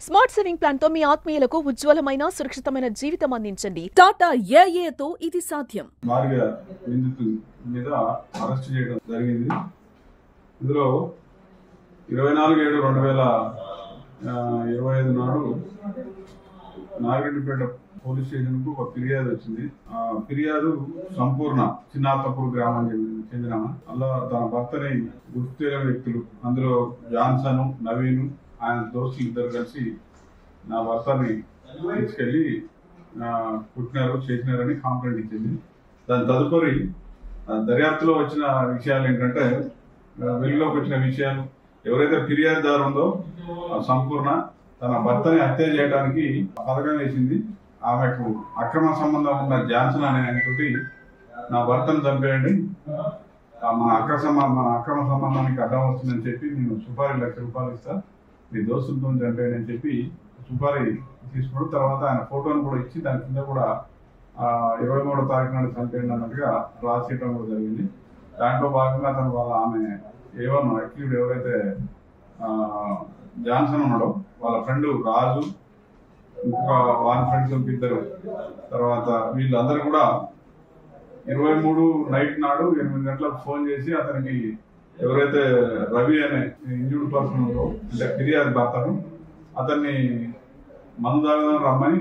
Smart saving plan తో మీ ఆత్మీయులకు ఉజ్వలమైన సురక్షితమైన జీవితం అందించండి. టాటా ఏఏతో ఇది సాధ్యం. భార్య నిందితుల మీద అరెస్ట్ చేయడం జరిగింది. ఇందులో 24/7/2025 నాడు నాగిరెడ్డిపేట పోలీస్ స్టేషన్ కు ఒక ఫిర్యాదు వచ్చింది. ఆ ఫిర్యాదు సంపూర్ణ చిన్నాతపూర్ గ్రామానికి చెందిన అలా తన భర్తని గుర్తు తెలియని వ్యక్తులు, అందులో జాన్సన్, నవీన్, ఆయన దోస్తులు ఇద్దరు కలిసి నా భర్తని తీసుకెళ్లి పుట్టినారు చేసినారని కంప్లైంట్ ఇచ్చింది. దాని తదుపరి దర్యాప్తులో వచ్చిన విషయాలు ఏంటంటే, వెలుగులోకి వచ్చిన విషయాలు, ఎవరైతే ఫిర్యాదుదారు ఉందో సంపూర్ణ తన భర్తని హత్య చేయడానికి పథకం వేసింది. ఆమెకు అక్రమ సంబంధం ఉన్న జాన్సన్ అనే ఆయనతోటి నా భర్తను చంపేయండి, మన అక్రమ సంబంధానికి అడ్డం వస్తుందని చెప్పి నేను సుపారీ ₹1,00,000 ఇస్తా, మీ దోస్తులతో చంపేయండి అని చెప్పి సుపారీ తీసుకున్నాడు. తర్వాత ఆయన ఫోటోను కూడా ఇచ్చి దాని కింద కూడా 23వ తారీఖు నాడు చంపేయండి అన్నట్టుగా రాసేయడం కూడా జరిగింది. దాంట్లో భాగంగా అతను ఆమె అక్యూడ్ ఎవరైతే జాన్సన్ ఉన్నాడో వాళ్ళ ఫ్రెండ్ రాజు, ఇంకొక వాళ్ళ ఫ్రెండ్స్ ఇద్దరు, తర్వాత వీళ్ళందరూ కూడా 23 నైట్ నాడు 8 గంటలకు ఫోన్ చేసి అతనికి ఎవరైతే రవి అనే ఇంజూర్డ్ పర్సన్ ఉందో, అంటే ఫిర్యాదు భర్తను, అతన్ని మందు తాగడం రమ్మని,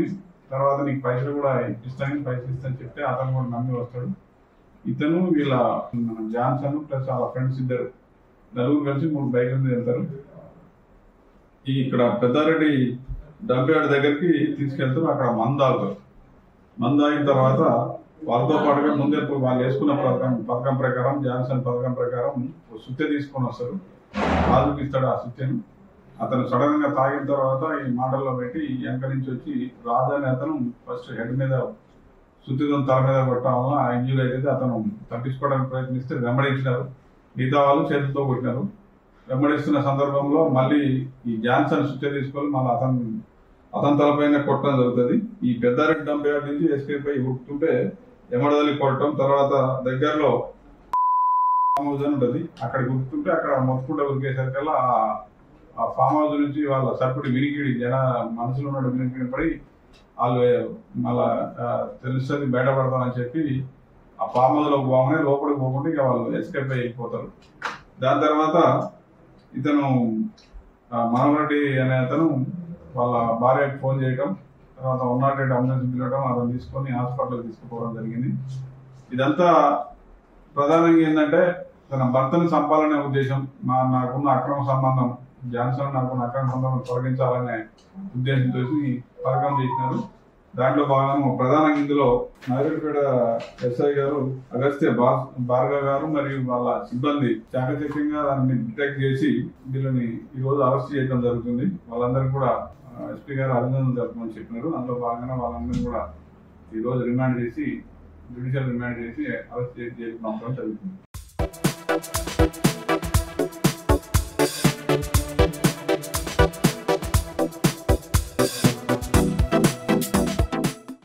తర్వాత నీకు పైసలు కూడా ఇస్తానని చెప్తే అతను కూడా నమ్మి వస్తాడు. ఇతను వీళ్ళ జాన్సన్ ప్లస్ వాళ్ళ ఫ్రెండ్స్ ఇద్దరు నలుగురు కలిసి 3 బైకుల మీద వెళ్తారు. ఇక్కడ పెద్దారెడ్డి డంప్యార్డ్ దగ్గరికి తీసుకెళ్తారు. అక్కడ మందు తాగుతారు. మందు తాగిన తర్వాత వాళ్ళతో పాటుగా ముందే వాళ్ళు వేసుకున్న పథకం ప్రకారం, జాన్సన్ పథకం ప్రకారం సుత్తె తీసుకొని వస్తారు. రాజుకి ఇస్తాడు ఆ సుత్తెను. అతను సడన్ గా తాగిన తర్వాత ఈ మాటల్లో పెట్టి వెనక నుంచి వచ్చి రాజు అనే అతను ఫస్ట్ హెడ్ మీద సుత్తితో తల మీద కొట్టడం వల్ల ఆ ఇంజూరీ అయితే అతను తప్పించుకోవడానికి ప్రయత్నిస్తే వెంబడించినారు. మిగతా వాళ్ళు చేతులతో కొట్టినారు. వెంబడిస్తున్న సందర్భంలో మళ్ళీ ఈ జాన్సన్ సుత్తె తీసుకొని మళ్ళీ అతని తలపైన కొట్టడం జరుగుతుంది. ఈ పెద్దారెడ్డి డంప్యార్డ్ నుంచి ఎస్కేప్ అయి ఉరుకుతుంటే ఎమడదలి కొట్టడం, తర్వాత దగ్గరలో ఫామ్ హౌస్ అని ఉంటుంది, అక్కడికి ఉరుకుతుంటే అక్కడ మొత్తుకుంటే ఉరికేసరికల్లా ఆ ఫామ్ హౌస్ నుంచి వాళ్ళ సర్పుడి వినికిడి మనసులో ఉన్న వినికిడి పడి వాళ్ళు మళ్ళా తెలుస్తుంది బయటపడతామని చెప్పి ఆ ఫామ్ హౌస్ లో పోగానే లోపలికి పోకుండా ఇక వాళ్ళు ఎస్కేప్ అయిపోతారు. దాని తర్వాత ఇతను మనోహరెడ్డి అనే అతను వాళ్ళ భార్యకు ఫోన్ చేయటం, తర్వాత 108 అంబులెన్స్ పిలవడం, అతను తీసుకొని హాస్పిటల్కి తీసుకుపోవడం జరిగింది. ఇదంతా ప్రధానంగా ఏంటంటే తన భర్తను చంపాలనే ఉద్దేశం, నాకున్న అక్రమ సంబంధం, జాన్సన్ నాకున్న అక్రమ సంబంధం తొలగించాలనే ఉద్దేశంతో పథకం చేసినారు. దాంట్లో భాగంగా ప్రధానంగా ఇందులో నాగిరెడ్డిపేట ఎస్ఐ గారు అగస్త్య భార్గవ్ గారు మరియు వాళ్ళ సిబ్బంది చాకచక్యంగా దాన్ని డిటెక్ట్ చేసి వీళ్ళని ఈ రోజు అరెస్ట్ చేయడం జరుగుతుంది. వాళ్ళందరికీ కూడా ఎస్పీ గారు అభినందనలు జరపమని చెప్పినారు. అందులో భాగంగా వాళ్ళందరినీ కూడా ఈ రోజు రిమాండ్ చేసి, జ్యుడిషియల్ రిమాండ్ చేసి అరెస్ట్ చేసి పంపడం జరుగుతుంది.